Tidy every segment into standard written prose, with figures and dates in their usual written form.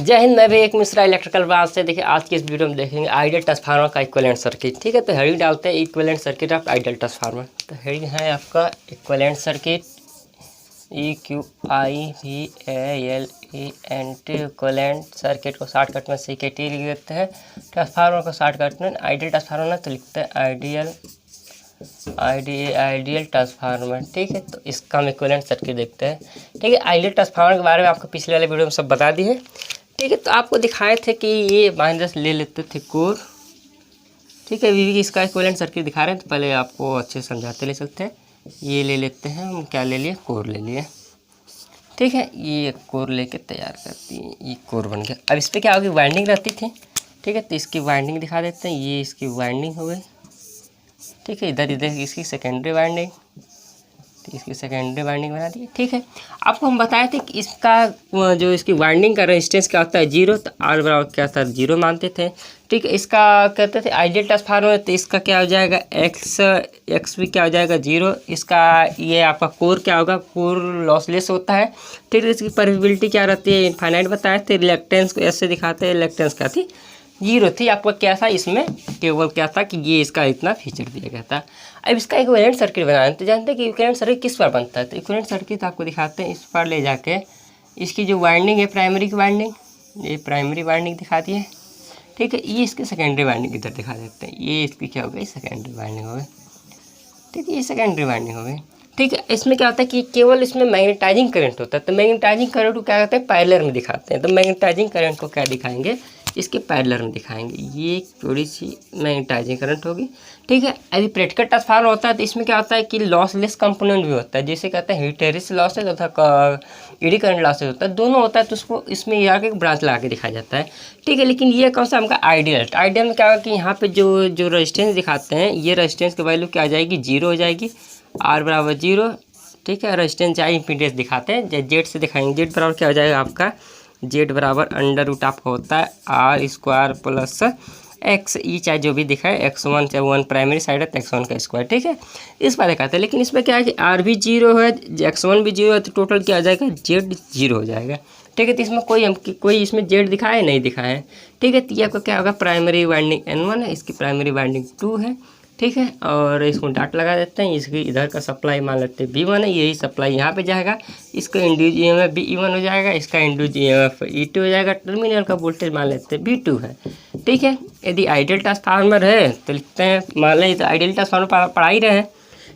जय हिंद। मैं भी एक मिश्रा इलेक्ट्रिकल ब्रांच से। देखिए आज की इस वीडियो में देखेंगे आइडियल ट्रांसफार्मर का इक्विवेलेंट सर्किट। ठीक है, तो हेडिंग डालते हैं equivalent circuit of ideal transformer. तो हेडिंग है आपका equivalent circuit EQIVALENT equivalent circuit को शॉर्टकट में CKT लिख देते हैं। ट्रांसफार्मर को शॉर्टकट में आइडियल ट्रांसफार्मर ना तो लिखते हैं आइडियल ट्रांसफार्मर। ठीक है, तो इसका हम इक्विवेलेंट सर्किट देखते हैं। ठीक है, आइडियल ट्रांसफार्मर के बारे में आपको पिछले वाले वीडियो में सब बता दी है। ठीक है, तो आपको दिखाए थे कि ये माइनस ले लेते थे कोर। ठीक है, वीवी इसका इक्विवेलेंट सर्किट दिखा रहे हैं, तो पहले आपको अच्छे से समझाते ले चलते हैं। ये ले लेते हैं हम, क्या ले लिए, कोर ले लिए। ठीक है, ये कोर लेके तैयार करती है, ये कोर बन गया। अब इस पर क्या होगी, वाइंडिंग रहती थी। ठीक है, तो इसकी वाइंडिंग दिखा देते हैं। ये इसकी वाइंडिंग हो गई। ठीक है, इधर इसकी सेकेंडरी वाइंडिंग, तो इसकी सेकेंडरी वाइंडिंग बना दी। ठीक है, आपको हम बताए थे कि इसका जो इसकी वाइंडिंग का रेजिस्टेंस क्या होता है, 0। तो R बराबर क्या था, 0 मानते थे। ठीक है, इसका कहते थे आइडियल ट्रांसफार्मर, तो इसका क्या हो जाएगा, एक्स भी क्या हो जाएगा, 0। इसका ये आपका कोर क्या होगा, कोर लॉसलेस होता है। ठीक है, इसकी परमिबिलिटी क्या रहती है, इनफाइनाइट बताए थे। रिलेक्टेंस को ऐसे दिखाते हैं, रिलेक्टेंस क्या थी, 0 थी। आपका क्या था, इसमें केवल क्या था कि ये इसका इतना फीचर दिया गया था। अब इसका इक्विवेलेंट सर्किट बनाना, तो जानते हैं कि इक्विवेलेंट सर्किट किस पर बनता है। तो इक्विवेलेंट सर्किट आपको दिखाते हैं। इस पर ले जाके इसकी जो वाइंडिंग है, प्राइमरी की वाइंडिंग, ये प्राइमरी वाइंडिंग दिखा दी है। ठीक है, ये इसकी सेकेंडरी वाइंडिंग इधर दिखा देते हैं। ये इसकी क्या हो गई, सेकेंडरी वाइंडिंग हो गई। ठीक है, ये सेकेंडरी वाइंडिंग हो गई। ठीक है, इसमें क्या होता है कि केवल इसमें मैग्नेटाइजिंग करंट होता है। तो मैग्नेटाइजिंग करंट को क्या कहते हैं, पैरेलल में दिखाते हैं। तो मैग्नेटाइजिंग करंट को क्या दिखाएंगे, इसके पैरेलल में दिखाएंगे। ये थोड़ी सी मैग्नेटाइजिंग करंट होगी। ठीक है, अभी प्रैक्टिकल ट्रांसफार्मर होता है तो इसमें क्या होता है कि लॉसलेस कंपोनेंट भी होता है, जिसे कहते हैं हिस्टैरिसीस लॉसेस तथा एडी करंट लॉसेस होता है, दोनों होता है। तो उसको इसमें यहाँ के ब्रांच लगा के दिखाया जाता है। ठीक है, लेकिन ये कौन सा हमका आइडियल में क्या होगा कि यहाँ पे जो रेजिस्टेंस दिखाते हैं, ये रेजिस्टेंस की वैल्यू क्या आ जाएगी, 0 हो जाएगी। R बराबर 0। ठीक है, रेजिस्टेंस चाहे इम्पीडेंस दिखाते हैं, जेड से दिखाएंगे। जेड बराबर क्या हो जाएगा आपका, जेड बराबर अंडर रूट आपका होता है R² प्लस एक्स, ई चाहे जो भी दिखाए, x1 चाहे 1 प्राइमरी साइड है तो x1 का स्क्वायर। ठीक है, इस बार दिखाते हैं। लेकिन इसमें क्या है कि R भी 0 है, x1 भी 0 है, तो टोटल क्या आ जाएगा, जेड 0 हो जाएगा। ठीक है, तो इसमें कोई इसमें जेड दिखाए नहीं दिखाए। ठीक है, तो ये आपका क्या होगा, प्राइमरी वाइंडिंग N1 है, इसकी प्राइमरी वाइंडिंग 2 है। ठीक है, और इसको डाट लगा देते हैं। इसकी इधर का सप्लाई मान लेते हैं V1 है, यही सप्लाई यहाँ पे जाएगा। इसका इंड्यूस EMF भी E1 हो जाएगा, इसका इंड्यूस EMF E2 हो जाएगा। टर्मिनल का वोल्टेज मान लेते हैं V2 है। ठीक है, यदि आइडियल ट्रांसफार्मर है तो लिखते हैं, मान लें तो आइडियल ट्रांसफार्मर पढ़ा ही रहे हैं।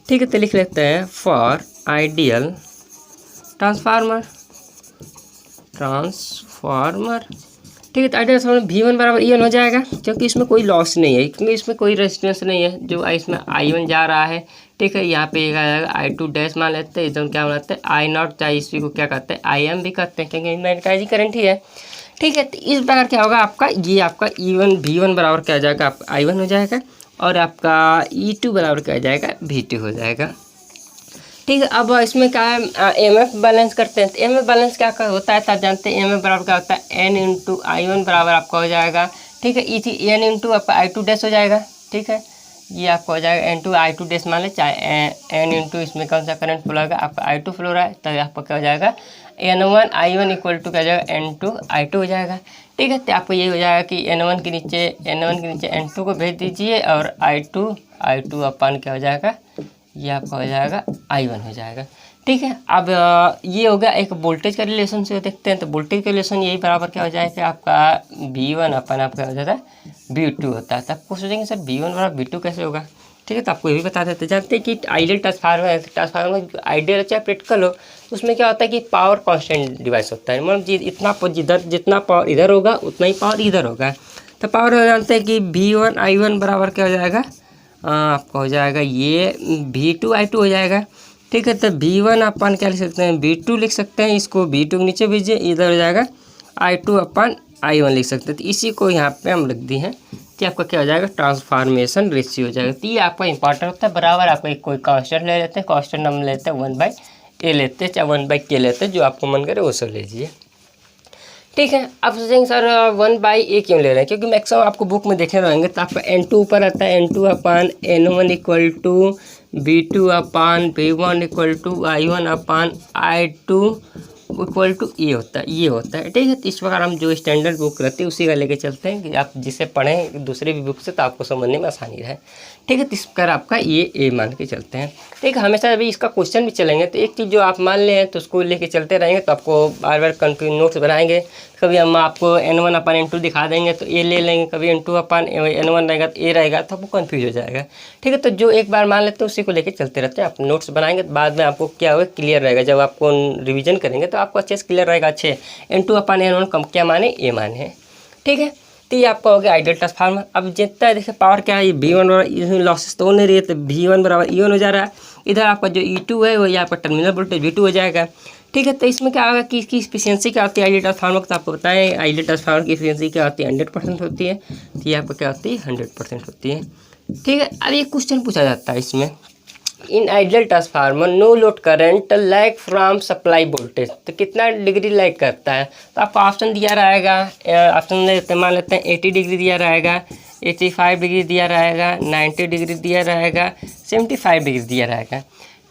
ठीक है, तो लिख लेते हैं फॉर आइडियल ट्रांसफार्मर। ठीक है, तो आइडियल ट्रांसफार्मर V1 बराबर E1 हो जाएगा, क्योंकि इसमें कोई लॉस नहीं है, क्योंकि इसमें कोई रेजिस्टेंस नहीं है जो इसमें I1 जा रहा है। ठीक है, यहाँ पे आ जाएगा I2 डैश मान लेते हैं, इधर क्या बनाते हैं I0, चाहे इसी को क्या कहते हैं IM भी कहते हैं, क्योंकि मैग्नेटाइजिंग करंट ही है। ठीक है, तो इस बार क्या होगा आपका, ये आपका V1 बराबर क्या हो जाएगा, आपका I1 हो जाएगा, और आपका E2 बराबर क्या हो जाएगा, V2 हो जाएगा। ठीक है, अब इसमें क्या है, EMF बैलेंस करते हैं। तो EMF बैलेंस क्या होता है, आप जानते हैं EMF बराबर क्या होता है, N इंटू I1 बराबर आपका हो जाएगा। ठीक है, N इंटू आपका I2 डैश हो जाएगा। ठीक है, ये आपका हो जाएगा N टू I2 डैश मान ले, चाहे N इंटू इसमें कौन सा करंट फ्लो होगा, आपका I2 फ्लो रहा है, तो आपका क्या हो जाएगा, N1 I1 इक्वल टू क्या हो जाएगा, N2 I2 हो जाएगा। ठीक है, तो आपको ये हो जाएगा कि N1 के नीचे N2 को भेज दीजिए, और I2 अपन क्या हो जाएगा, ये आपका हो जाएगा I1 हो जाएगा। ठीक है, अब ये हो गया एक वोल्टेज का रिलेशन से देखते हैं। तो वोल्टेज का रिलेशन यही बराबर क्या हो जाएगा, आपका V1 अपन आपका हो जाता है V2 होता है। तो आपको सोचेंगे सर V1 बराबर V2 कैसे होगा। ठीक है, तो आपको ये भी बता देते, जानते हैं कि आइडियल ट्रांसफार्मर आइडियल चाहे प्रैक्टिकल हो, उसमें क्या होता है कि पावर कांस्टेंट डिवाइस होता है। मतलब जितना पावर इधर होगा उतना ही पावर इधर होगा। तो पावर जानते हैं कि V1 I1 बराबर क्या हो जाएगा, आपका हो जाएगा ये V2 I2 हो जाएगा। ठीक है, तो V1 अपन क्या लिख सकते हैं, V2 लिख सकते हैं, इसको V2 के नीचे भेजिए, इधर हो जाएगा I2 अपन I1 लिख सकते हैं। तो इसी को यहाँ पे हम लिख दिए हैं कि आपका क्या हो जाएगा, ट्रांसफॉर्मेशन रेशियो हो जाएगा। तो ये आपका इंपॉर्टेंट होता है। बराबर आपको कोई कांस्टेंट ले लेते हैं, कांस्टेंट हम लेते हैं 1/A लेते हैं, चाहे 1/K लेते हैं, जो आपको मन करे वो सब लीजिए। ठीक है, आप सोचेंगे सर 1/A क्यों ले रहे हैं, क्योंकि मैक्सिमम आपको बुक में देखे रहेंगे तो आपका N2 ऊपर आता है, N2 upon N1 equal to V2 upon V1 equal to I1 upon I2 equal to ये होता है ठीक है। तो इस प्रकार हम जो स्टैंडर्ड बुक रहती है उसी का लेके चलते हैं कि आप जिसे पढ़ें दूसरे भी बुक से तो आपको समझने में आसानी रहे, ठीक है। तो इस प्रकार आपका ये ए मान के चलते हैं, ठीक है। हमेशा अभी इसका क्वेश्चन भी चलेंगे तो एक चीज़ जो आप मान लें तो उसको लेके चलते रहेंगे तो आपको बार बार कंफ्यूज नोट्स बनाएंगे। कभी हम आपको n1/n2 दिखा देंगे तो ए ले लेंगे, कभी n2/n1 रहेगा तो ए रहेगा, तो आपको कंफ्यूज हो जाएगा, ठीक है। तो जो एक बार मान लेते हैं उसी को लेके चलते रहते हैं। आप नोट्स बनाएंगे तो बाद में आपको क्या होगा, क्लियर रहेगा। जब आपको रिवीजन करेंगे तो आपको अच्छे से क्लियर रहेगा, अच्छे n2/n1 कम क्या माने, ए माने है, ठीक है। तो ये आपका हो गया आइडियल ट्रांसफार्मर। अब जितना है देखिए पावर क्या है, ये V1 बराबर लॉसेस तो हो नहीं रही है तो V1 बराबर E1 हो जा रहा है। इधर आपका जो E2 है वो ये आपका टर्मिनल वोल्टेज V2 हो जाएगा, ठीक है। तो इसमें क्या होगा कि इसकी एफिशिएंसी क्या होती है आइडियल ट्रांसफार्मर को, तो आपको बताएं आइडियल ट्रांसफार्मर की एफिशिएंसी क्या होती है, 100% होती है। तो ये आपको क्या होती है, 100% होती है, ठीक है। अब ये क्वेश्चन पूछा जाता है इसमें, in ideal transformer no load current lag from supply voltage, तो कितना डिग्री लैग करता है। तो आपको ऑप्शन दिया रहेगा, ऑप्शन मान लेते हैं 80 डिग्री दिया रहेगा, 85 डिग्री दिया रहेगा, 90 डिग्री दिया रहेगा, 75 डिग्री दिया रहेगा,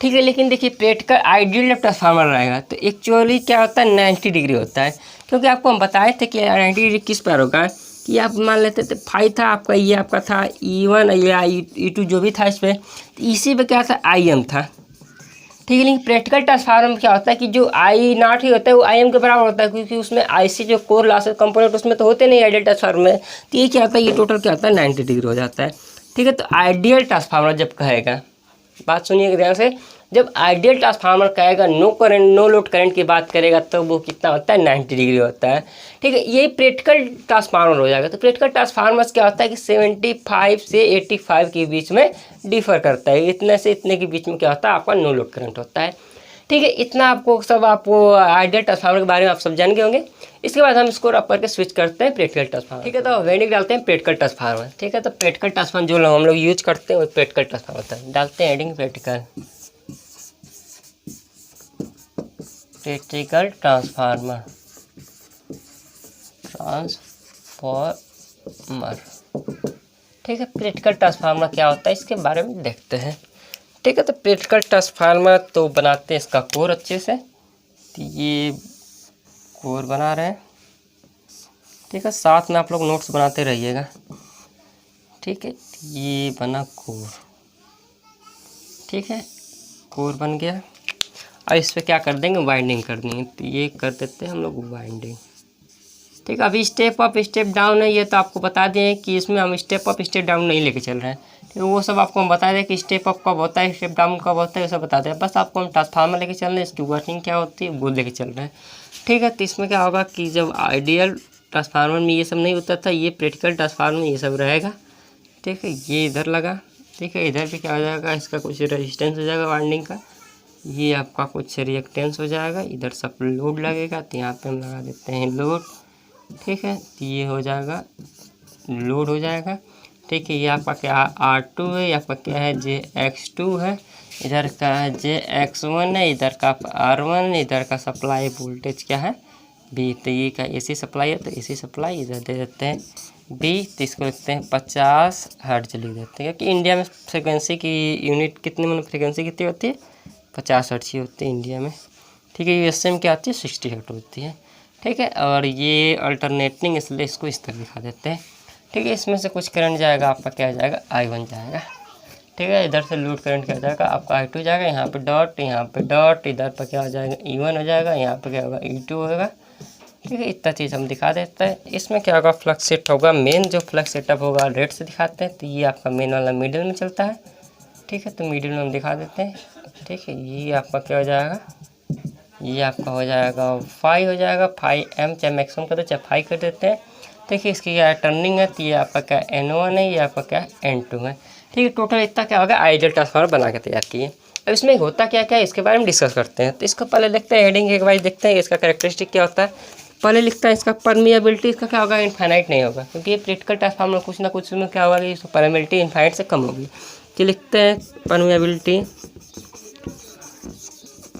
ठीक है। लेकिन देखिए प्रैक्टिकल आइडियल ट्रांसफार्मर रहेगा तो एक्चुअली क्या होता है 90 डिग्री होता है, क्योंकि आपको हम बताए थे कि 90 डिग्री किस पर होगा कि आप मान लेते थे फाइव था आपका, ये आपका था E1 या E2 जो भी था इस पर, तो इसी पे क्या था IM था, ठीक है। लेकिन प्रैक्टिकल ट्रांसफार्मर में क्या होता है कि जो I0 ही होता है वो IM के बराबर होता है, क्योंकि उसमें IC जो कोर लॉसेस कंपोनेंट उसमें तो होते नहीं आइडियल ट्रांसफार्मर में। तो ये क्या होता है, ये टोटल क्या होता है 90 डिग्री हो जाता है, ठीक है। तो आइडियल ट्रांसफार्मर जब कहेगा, बात सुनिएगा ध्यान से, जब आइडियल ट्रांसफार्मर कहेगा no current no load current की बात करेगा तो वो कितना होता है 90 डिग्री होता है, ठीक है। यही प्रैक्टिकल ट्रांसफार्मर हो जाएगा। तो प्रैक्टिकल ट्रांसफार्मर क्या होता है कि 75 से 85 के बीच में डिफर करता है, इतने से इतने के बीच में क्या होता है आपका नो लोड करंट होता है, ठीक है। इतना आपको सब आपको आइडियल ट्रांसफार्मर के बारे में आप सब जान गए होंगे। इसके बाद हम इसको रब करके स्विच करते हैं प्रैक्टिकल ट्रांसफार्मर, ठीक है। तो वेंडिंग डालते हैं प्रैक्टिकल ट्रांसफार्मर, ठीक है। तो प्रैक्टिकल ट्रांसफार्मर जो हम लोग यूज करते हैं वो प्रैक्टिकल ट्रांसफार्मर होता है। डालते हैं हेडिंग प्रैक्टिकल ट्रांसफार्मर ठीक है। प्रैक्टिकल ट्रांसफार्मर क्या होता है इसके बारे में देखते हैं, ठीक है। तो प्रैक्टिकल ट्रांसफार्मर तो बनाते हैं इसका कोर अच्छे से, तो ये कोर बना रहे हैं, ठीक है। साथ में आप लोग नोट्स बनाते रहिएगा, ठीक है। ये बना कोर, ठीक है, कोर बन गया। और इस पर क्या कर देंगे, वाइंडिंग कर देंगे, तो ये कर देते हैं हम लोग वाइंडिंग, ठीक है। अभी स्टेप अप स्टेप डाउन है, ये तो आपको बता दें कि इसमें हम स्टेप अप स्टेप डाउन नहीं लेके चल रहे हैं, ठीक है। वो सब आपको हम बता दें कि स्टेप अप कब होता है स्टेप डाउन कब होता है, ये सब बता दें। बस आपको हम ट्रांसफार्मर लेके चल रहे हैं, इसकी वर्किंग क्या होती है वो लेके चल रहे हैं, ठीक है। तो इसमें क्या होगा कि जब आइडियल ट्रांसफार्मर में ये सब नहीं होता था, ये प्रैक्टिकल ट्रांसफार्मर में ये सब रहेगा, ठीक है। ये इधर लगा, ठीक है। इधर भी क्या हो जाएगा, इसका कुछ रेजिस्टेंस हो जाएगा वाइंडिंग का, ये आपका कुछ रिएक्टेंस हो जाएगा, इधर सब लोड लगेगा, तो यहाँ पे हम लगा देते हैं लोड, ठीक है। तो ये हो जाएगा लोड हो जाएगा, ठीक है। ये आपका क्या R2 है, ये आपका क्या है JX2 है, इधर का है JX1 है, इधर का R1, इधर का सप्लाई वोल्टेज क्या है B, तो ये का AC सप्लाई है, तो AC सप्लाई इधर दे देते हैं B, तो इसको लिखते हैं 50 हर्ट्ज लिख देते हैं, क्योंकि इंडिया में फ्रिक्वेंसी की यूनिट कितनी, मतलब फ्रिक्वेंसी कितनी होती है 50 हर्ट्ज ही होती है इंडिया में, ठीक है। USA में क्या होती है 60 हर्ट्ज होती है, ठीक है। और ये अल्टरनेटिंग, इसलिए इसको इस तरह दिखा देते हैं, ठीक है। इसमें से कुछ करंट जाएगा आपका क्या हो जाएगा I1 जाएगा, ठीक है। इधर से लोड करंट क्या हो जाएगा आपका I2 जाएगा, यहाँ पे डॉट, यहाँ पे डॉट, इधर पर क्या हो जाएगा E1 हो जाएगा, यहाँ पे क्या होगा E2 होगा, ठीक है। इतना चीज़ हम दिखा देते हैं। इसमें क्या होगा फ्लक्स सेट होगा, मेन जो फ्लक्स सेटअप होगा रेड से दिखाते हैं, तो ये आपका मेन वाला मिडिल में चलता है, ठीक है। तो मिडिल में हम दिखा देते हैं, ठीक है। ये आपका क्या हो जाएगा, ये आपका हो जाएगा 5 हो जाएगा, 5M चाहे मैक्सिमम कर दो चाहे 5 कर देते हैं, ठीक है। इसकी क्या टर्निंग है, तो ये आपका क्या N1 है, ये आपका क्या N2 है, ठीक है। टोटल इतना क्या होगा आइडियल ट्रांसफार्मर बना के तैयार किए। अब इसमें होता क्या क्या है इसके बारे में डिस्कस करते हैं। तो इसको पहले देखते हैं, हेडिंग एक बार देखते हैं इसका कैरेक्टरिस्टिक क्या होता है। पहले लिखता है इसका परमिएबिलिटी, इसका क्या होगा इनफाइनाइट नहीं होगा, क्योंकि ये प्रैक्टिकल ट्रांसफार्मर कुछ ना कुछ में क्या होगा कि इसकी परमिएबिलिटी इनफाइनाइट से कम होगी। तो लिखते हैं परमिएबिलिटी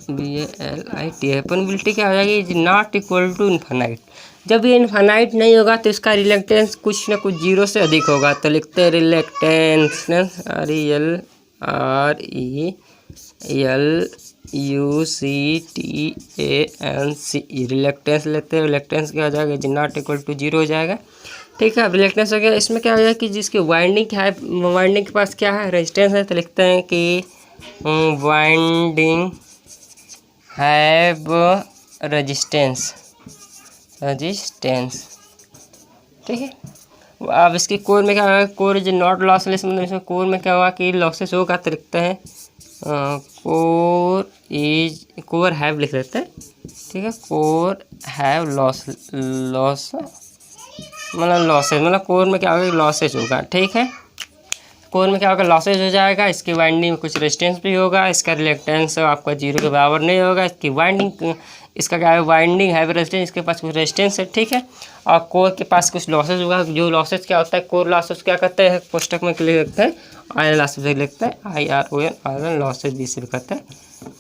BALIT है, परमिएबिलिटी क्या हो जाएगी नॉट इक्वल टू इनफाइनाइट। जब ये इनफाइनाइट नहीं होगा तो इसका रिलेक्टेंस कुछ ना कुछ जीरो से अधिक होगा, तो लिखते हैं रिलेक्टेंस UCTANCE रिलेक्टेंस लेते हैं। रिलेक्टेंस क्या हो जाएगा, इज नॉट इक्वल टू 0 हो जाएगा। ठीक है, अब रिलेक्टेंस हो गया। इसमें क्या हो जाएगा कि जिसकी वाइंडिंग क्या है, वाइंडिंग के पास क्या है, रेजिस्टेंस है, तो लिखते हैं कि वाइंडिंग हैव रेजिस्टेंस। ठीक है, अब इसकी कोर में क्या होगा, कोर इज नॉट लॉसलेस, मतलब इसमें कोर में क्या होगा कि लॉसेस होगा, तो लिखते हैं कोर हैव लिख देते हैं। ठीक है, कोर हैव लॉस मतलब लॉसेज, मतलब कोर में क्या होगा, लॉसेज होगा। ठीक है, कोर में क्या होगा, लॉसेज हो जाएगा। इसकी वाइंडिंग में कुछ रेजिस्टेंस भी होगा। इसका रिलेक्टेंस आपका 0 के बराबर नहीं होगा। इसकी वाइंडिंग, इसका क्या है, वाइंडिंग है रेजिस्टेंस, इसके पास कुछ रेजिस्टेंस है। ठीक है, और कोर के पास कुछ लॉसेज होगा। जो लॉसेज क्या होता है, कोर लॉसेज क्या करते हैं, पुस्तक में लिखते हैं आयरन लॉसेज लिखते हैं, IRON, आयरन लॉसेज जिसे भी कहते हैं।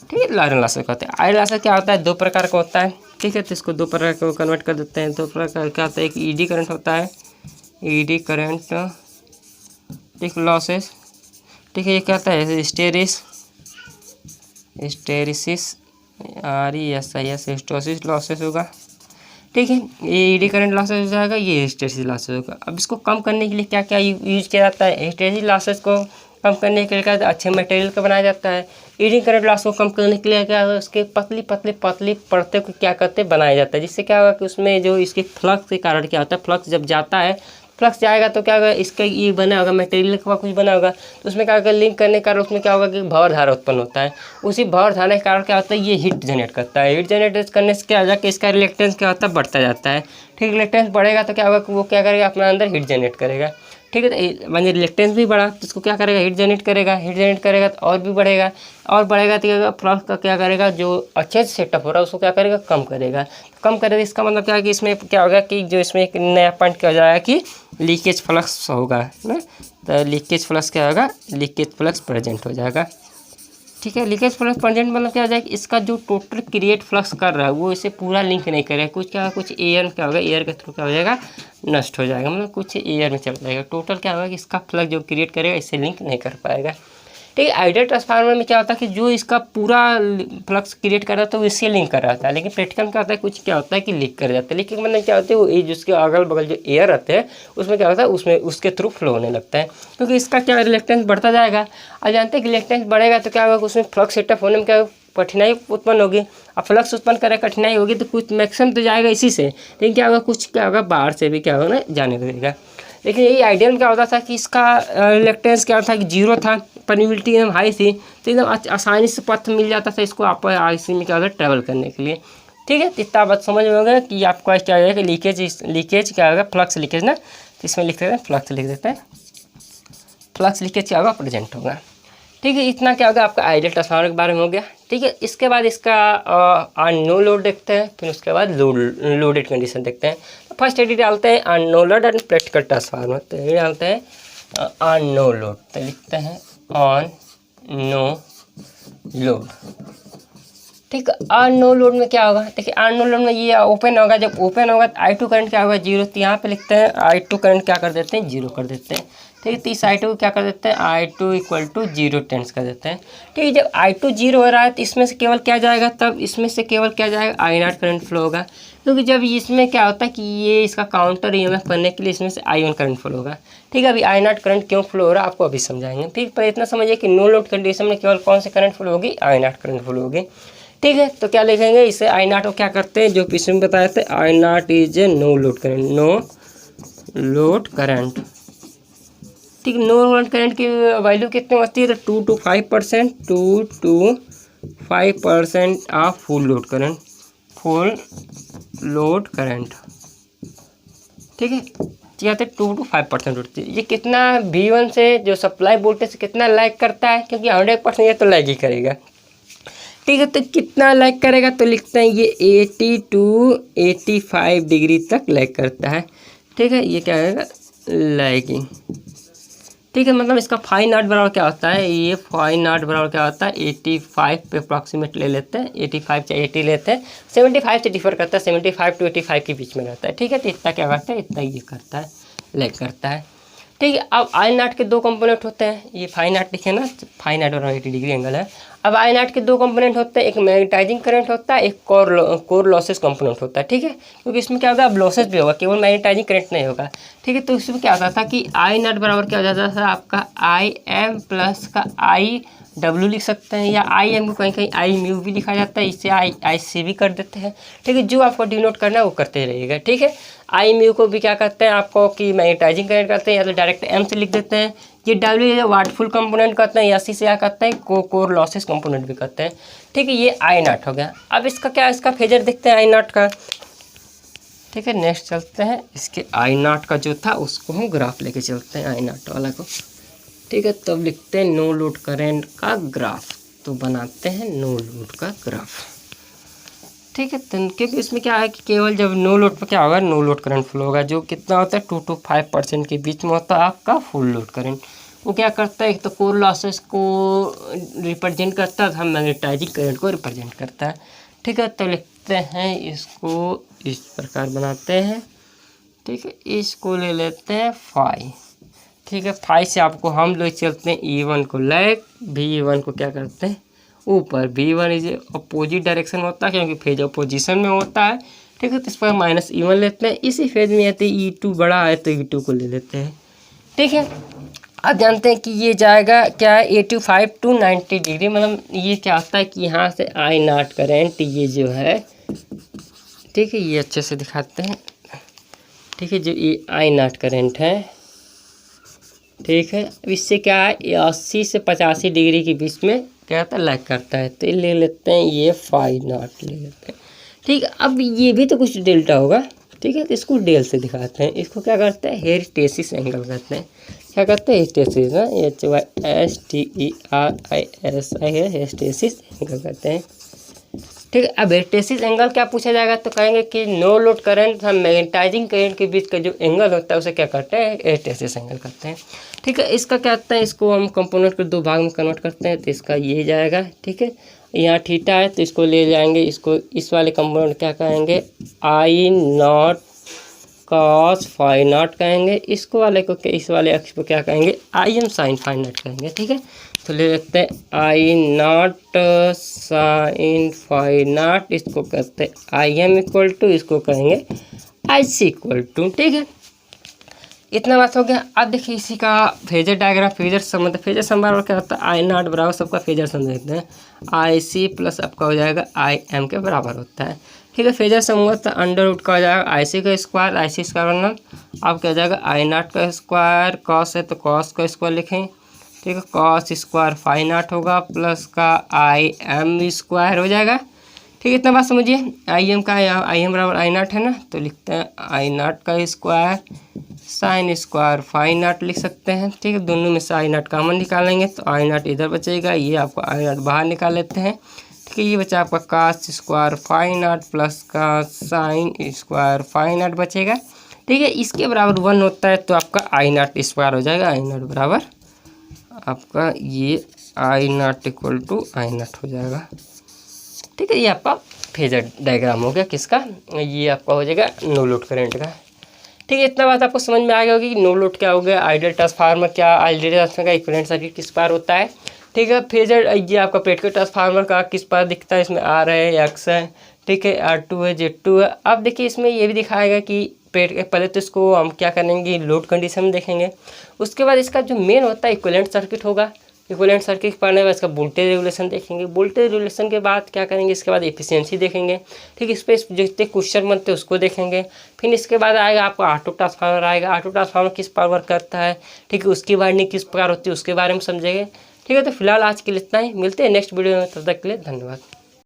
ठीक है, आयरन लॉसेज कहते हैं। आयरन लॉसेज क्या होता है, 2 प्रकार का होता है। ठीक है, तो इसको 2 प्रकार को कन्वर्ट कर देते हैं। 2 प्रकार क्या होता है, एक ED करंट होता है, ED करंट, ठीक, लॉसेज। ठीक है, ये क्या होता है, हिस्टेरिसिस, RESIS, हिस्टोसिस लॉसेस होगा। ठीक है, ये ED करंट लॉसेस हो जाएगा, ये हिस्टेरिसिस लॉसेस होगा। अब इसको कम करने के लिए क्या क्या यूज किया जाता है, हिस्टेरिसिस लॉसेस को कम करने के लिए क्या अच्छे मटेरियल का बनाया जाता है। ED करंट लॉस को कम करने के लिए क्या होगा, उसके पतली परतों को क्या करते हैं, बनाया जाता है। जिससे क्या होगा कि उसमें जो इसके फ्लक्स के कारण क्या होता है, फ्लक्स जब जाता है, फ्लक्स जाएगा तो क्या होगा, इसका ये बना होगा, मटेरियल का कुछ बना होगा, तो उसमें क्या होगा, लिंक करने के कारण उसमें क्या होगा कि भंवर धारा उत्पन्न होता है। उसी भंवर धारा के कारण क्या होता है, ये हीट जनरेट करता है। हीट जनरेट करने से क्या हो जाएगा कि इसका रिलेक्टेंस क्या होता है, बढ़ता जाता है। ठीक, रिलेक्टेंस बढ़ेगा तो क्या होगा कि वो क्या करेगा, अपने अंदर हीट जनरेट करेगा। ठीक है, तो मानिए रिलेक्टेंस भी बढ़ा तो इसको क्या करेगा, हीट जनरेट करेगा। हीट जनरेट करेगा तो और भी बढ़ेगा, और बढ़ेगा तो क्या, फ्लक्स का क्या करेगा, जो अच्छे से सेटअप हो रहा है उसको क्या करेगा, कम करेगा। कम करेगा, इसका मतलब क्या है कि इसमें क्या होगा कि जो इसमें एक नया पॉइंट क्या हो जाएगा कि लीकेज फ्लक्स होगा ना। तो लीकेज फ्लक्स क्या होगा, लीकेज फ्लक्स प्रेजेंट हो जाएगा। ठीक है, लीकेज फ्लक्स प्रेजेंट मतलब क्या हो जाएगा, इसका जो टोटल क्रिएट फ्लक्स कर रहा है वो इसे पूरा लिंक नहीं करेगा। कुछ क्या, कुछ एयर क्या होगा, एयर के थ्रू क्या हो जाएगा, नष्ट हो जाएगा, मतलब कुछ एयर में चल जाएगा। टोटल क्या होगा कि इसका फ्लक्स जो क्रिएट करेगा इससे लिंक नहीं कर पाएगा। ठीक है, आइडियल ट्रांसफार्मर में क्या होता है कि जो इसका पूरा फ्लक्स क्रिएट कर रहा था वो इससे लिंक कर रहा था, लेकिन प्रैक्टिकल में क्या होता है, कुछ क्या होता है कि लीक कर जाता है। लीकिंग मतलब क्या होता है, वो जिसके अगल बगल जो एयर रहते हैं उसमें क्या होता है, उसमें उसके थ्रू फ्लो होने लगता है, क्योंकि इसका क्या रिलेक्टेंस बढ़ता जाएगा। और जानते हैं कि रिलेक्टेंस बढ़ेगा तो क्या होगा, उसमें फ्लक्स सेटअप होने में क्या कठिनाई उत्पन्न होगी। अब फ्लक्स उत्पन्न करे कठिनाई होगी तो कुछ मैक्सिमम तो जाएगा इसी से, लेकिन क्या होगा, कुछ क्या होगा, बाहर से भी क्या होगा ना, जाने लगेगा। लेकिन यही आइडियल में क्या होता था कि इसका रिलेक्टेंस क्या था कि 0 था, परमिबिलिटी एकदम हाई थी, तो एकदम आसानी से पथ मिल जाता था इसको आप इसी में क्या होता है, ट्रैवल करने के लिए। ठीक है, तो इतना बात समझ में होगा कि आपको क्या हो जाएगा, लीकेज क्या होगा, फ्लक्स लीकेज ना, तो इसमें लिख देते हैं, फ्लक्स लिख देते हैं, फ्लक्स लीकेज क्या होगा, प्रेजेंट होगा। ठीक है, इतना क्या होगा आपका आइडियल ट्रांसफार्मर के बारे में हो गया। ठीक है, इसके बाद इसका नो लोड देखते हैं, फिर उसके बाद लोडेड कंडीशन देखते हैं। तो फर्स्ट एडी डालते हैं no load and practical transformer. तो ये डालते हैं नो लोड, तो लिखते हैं ऑन नो लोड। ठीक है, नो लोड में क्या होगा, देखिए नो लोड में ये ओपन होगा, जब ओपन होगा तो I2 करंट क्या होगा, 0। तो यहाँ पे लिखते हैं I2 करंट क्या कर देते हैं, 0 कर देते हैं। ठीक है, तो इस I2 को क्या कर देते हैं, I2 = 0 टेंस कर देते हैं। ठीक है, जब I2 0 हो रहा है तो इसमें से केवल क्या जाएगा, तब इसमें से केवल क्या जाएगा, I0 करंट फ्लो होगा। क्योंकि जब इसमें क्या होता है कि ये इसका काउंटर EMF करने के लिए इसमें से I1 करंट फ्लो होगा। ठीक है, अभी I0 करंट क्यों फ्लो हो रहा है आपको अभी समझाएंगे। ठीक, पर इतना समझिए कि नो लोड कंडीशन में केवल कौन से करंट फ्लो होगी, I0 करंट फ्लो होगी। ठीक है, तो क्या लिखेंगे, इसे I0 को क्या करते हैं, जो पिछले में बताए थे, I0 is a no load current, no load current. ठीक, नो लोड करंट की वैल्यू कितनी होती है, तो 2 to 5%, 2 to 5% of full load current, full load current. ठीक है, यहाँ पे 2 to 5% होती है। ये कितना V1 से जो सप्लाई वोल्टेज से कितना लैग करता है, क्योंकि 100% ये तो लैग ही करेगा। ठीक है, तो कितना लैग करेगा, तो लिखते हैं ये 80 to 85 डिग्री तक लैग करता है। ठीक है, ये क्या है, लैगिंग। ठीक है, मतलब इसका फाई नॉट बराबर क्या होता है, ये फाई नॉट बराबर क्या होता है, 85 पे अप्रॉक्सीमेट ले लेते हैं, 85 से 80 लेते हैं, 75 से डिफर करता है, 75 to 85 के बीच में रहता है। ठीक है, तो इतना क्या करता है, इतना ये करता है, लैग करता है। ठीक है। अब आई नॉट के दो कंपोनेंट होते हैं, ये फाई नॉट लिखे ना, फाई नॉट और 180 डिग्री एंगल है। अब आई नॉट के दो कंपोनेंट होते हैं, एक मैग्नेटाइजिंग करंट होता है, एक कोर लॉसेस कंपोनेंट होता है। ठीक है, क्योंकि इसमें क्या होगा, अब लॉसेस भी होगा, केवल मैग्नेटाइजिंग करंट नहीं होगा। ठीक है, तो इसमें क्या होता था कि आई नॉट बराबर क्या हो जाता था आपका आई एम प्लस का आई डब्ल्यू लिख सकते हैं, या आई एम को कहीं कहीं आई म्यू भी लिखा जाता है, इससे आई सी भी कर देते हैं। ठीक है, जो आपको डिनोट करना है वो करते रहिएगा। ठीक है, आई म्यू को भी क्या करते हैं आपको कि मैग्नेटाइजिंग करंट करते हैं, या तो डायरेक्ट एम से लिख देते हैं। ये डब्ल्यू वाटफुल कंपोनेंट करते हैं, या सी से क्या करते हैं कोर लॉसेस कंपोनेंट भी करते हैं। ठीक है, ये आई नॉट हो गया। अब इसका क्या, इसका फेजर देखते हैं आई नॉट का। ठीक है, नेक्स्ट चलते हैं, इसके आई नॉट का जो था उसको हम ग्राफ लेके चलते हैं आई नॉट वाला को। ठीक है, तब लिखते हैं नो लोड करंट का ग्राफ, तो बनाते हैं नो लोड का ग्राफ। ठीक है, तो क्योंकि इसमें क्या है कि केवल जब नो लोड पर क्या होगा, नो लोड करंट फ्लो होगा, जो कितना होता है 2 to 5% के बीच में होता है आपका फुल लोड करंट। वो क्या करता है, एक तो कोर लॉसेस को रिप्रेजेंट करता है, हम मैग्नेटाइजिंग करंट को रिप्रेजेंट करता है। ठीक है, तो लिखते हैं इसको इस प्रकार बनाते हैं। ठीक है, इसको ले लेते हैं फाई। ठीक है, फाई से आपको हम लोग चलते हैं E1 को लैग, V1 को क्या करते हैं ऊपर। V1 इज अपोजिट डायरेक्शन में होता है क्योंकि फेज अपोजिशन में होता है। ठीक है, तो इस पर माइनस E1 लेते हैं, इसी फेज में आते E2 बड़ा है तो E2 को ले लेते हैं। ठीक है, आप जानते हैं कि ये जाएगा क्या है 85 to 90 डिग्री, मतलब ये क्या होता है कि यहाँ से आई नॉट करंट ये जो है, ठीक है, ये अच्छे से दिखाते हैं। ठीक है, जो ये आई नॉट करंट है, ठीक है, अब इससे क्या है 80 से 85 डिग्री के बीच में क्या होता है लैग करता है, तो ले लेते हैं ये फाई नॉट ले लेते हैं। ठीक है, अब ये भी तो कुछ डेल्टा होगा। ठीक है, तो इसको डेल से दिखाते हैं, इसको क्या करते हैं हेस्टेसिस एंगल कहते हैं। क्या करते हैं हेस्टेसिस, HYSTERISI है, हेस्टेसिस एंगल कहते हैं। ठीक है, अब हेस्टेसिस एंगल क्या पूछा जाएगा, तो कहेंगे कि नो लोड करंट हम मैग्नेटाइजिंग करंट के बीच का जो एंगल होता है उसे क्या करते हैं हेस्टेसिस एंगल करते हैं। ठीक है, इसका क्या होता है, इसको हम कंपोनेंट को दो भाग में कन्वर्ट करते हैं, तो इसका ये जाएगा। ठीक है, यहाँ थीटा है तो इसको ले जाएंगे, इसको इस वाले कंपोनेंट क्या कहेंगे आई नॉट कॉस फाई नॉट कहेंगे, इसको वाले को इस वाले अक्ष को क्या कहेंगे I M sine phi naught कहेंगे। ठीक है, तो ले लेते हैं I naught sine phi naught, इसको कहते हैं आई एम इक्वल टू, इसको कहेंगे आई सी इक्वल टू। ठीक है, इतना बात हो गया। अब देखिए इसी का फेजर डायग्राम, फेजर सम मतलब फेजर सम बराबर क्या होता है आई नॉट बराबर सबका फेजर सम देखते हैं आई सी प्लस आपका हो जाएगा आई एम के बराबर होता है। ठीक है, फेजर सम हुआ तो अंडर रूट का हो जाएगा आई सी का स्क्वायर, आई सी स्क्वायर वरना अब क्या हो जाएगा आई नॉट का स्क्वायर, कॉस है तो कॉस का स्क्वायर लिखें। ठीक है, कॉस स्क्वायर फाई नॉट होगा प्लस का आई एम स्क्वायर हो जाएगा। ठीक है, इतना बात समझिए। आई एम का यहाँ आई एम बराबर आई नॉट है ना, तो लिखते हैं आई नॉट का square sine square phi naught लिख सकते हैं। ठीक है, दोनों में से आई नॉट कॉमन निकालेंगे तो आई नॉट इधर बचेगा, ये आपको आई नॉट बाहर निकाल लेते हैं। ठीक है, ये बचा आपका cos square phi naught plus का साइन स्क्वायर फाई नॉट बचेगा। ठीक है, इसके बराबर 1 होता है तो आपका आई नॉट स्क्वायर हो जाएगा, आई नॉट बराबर आपका ये I naught equal to I naught हो जाएगा। ठीक है, ये आपका फेजर डायग्राम हो गया किसका, ये आपका हो जाएगा नो लोड करंट का। ठीक है, इतना बात आपको समझ में आ गया होगी कि नो लोड क्या हो गया, आइडियल ट्रांसफार्मर क्या, आइडियल ट्रांसफार्मर का इक्विवेलेंट सर्किट किस पार होता है। ठीक है, फेजर ये आपका प्रैक्टिकल ट्रांसफार्मर का किस पार दिखता है, इसमें आर है एक्स है। ठीक है, R2 है Z2 है। अब देखिए इसमें ये भी दिखाएगा कि पहले तो इसको हम क्या करेंगे लोड कंडीशन में देखेंगे, उसके बाद इसका जो मेन होता है इक्विवेलेंट सर्किट होगा। इक्विवेलेंट सर्किट पढ़ने के बाद इसका वोल्टेज रेगुलेशन देखेंगे, वोल्टेज रेगुलेशन के बाद क्या करेंगे इसके बाद एफिशिएंसी देखेंगे। ठीक है, इस पर जितने क्वेश्चन बनते हैं उसको देखेंगे। फिर इसके बाद आएगा आपको ऑटो ट्रांसफार्मर आएगा, ऑटो ट्रांसफार्मर किस पावर वर्क करता है। ठीक है, उसकी वाइंडिंग किस प्रकार होती है उसके बारे में समझेंगे। ठीक है, तो फिलहाल आज के लिए इतना ही, मिलते हैं नेक्स्ट वीडियो में, तब तक के लिए धन्यवाद।